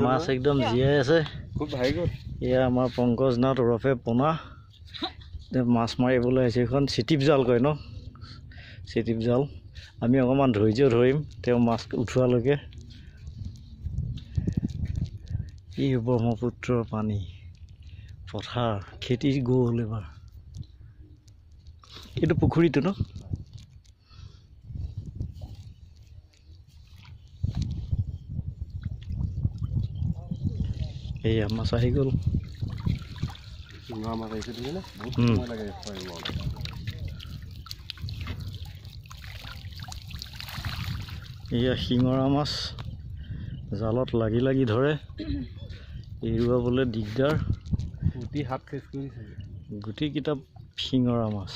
মাছ একদম জীয়াই আছে। এয়া আমাৰ পংকজ নাথ ওৰফে পোনা মাছ মাৰিবলৈ আহিছে। এইখন চিটিপ জাল কয় ন, চিটিপ জাল। আমি অকণমান ধৈৰ্য ধৰিম তেওঁ মাছ উঠোৱালৈকে। ই ব্ৰহ্মপুত্ৰৰ পানী, পথাৰ, খেতি গ'ল এবাৰ। এইটো পুখুৰীটো ন? এয়া মাছ আহি গ'ল। এয়া শিঙৰা মাছ জালত লাগি লাগি ধৰে, এৰুৱাবলৈ দিগদাৰ। গুটিকেইটা শিঙৰা মাছ।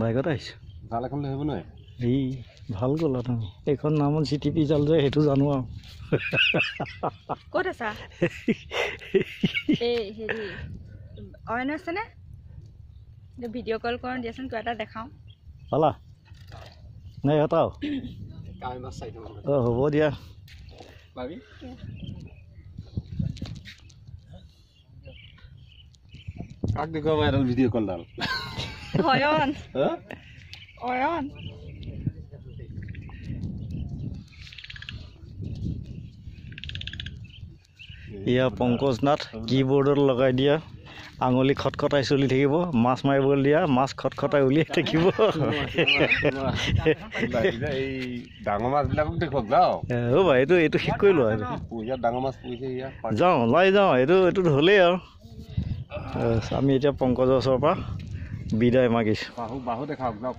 বাইকত আহিছে। জাল এখন লৈ আহিব নহয়। এই ভাল গ'লা তুমি। এইখন নামত চিটিপি জাল যে সেইটো জানো আৰু। ক'ত আছা? এই হেৰি অইন আছেনে? ভিডিঅ' কল কৰোঁ দিয়াচোন, কিবা এটা দেখাওঁ। পালা নাই হতাও? অঁ হ'ব দিয়া। কাক দেখুৱাবা এডাল ভিডিঅ' কলডাল? অয়ন অয়ন এয়া পংকজ নাথ কীবৰ্ডত লগাই দিয়া, আঙুলি খটখটাই চলি থাকিব। মাছ মাৰিবলৈ দিয়া, মাছ খটখটাই উলিয়াই থাকিব। ডাঙৰ মাছবিলাকক দেখুৱাওক যাওঁ। ৰ'বা, এইটো শেষ কৰি লোৱা। ডাঙৰ মাছ পৰিছে যাওঁ, ওলাই যাওঁ। এইটো হ'লেই আৰু। আমি এতিয়া পংকজৰ ওচৰৰ পৰা বিদায় মাগিছোঁ। বাহু দেখাওক যাওক।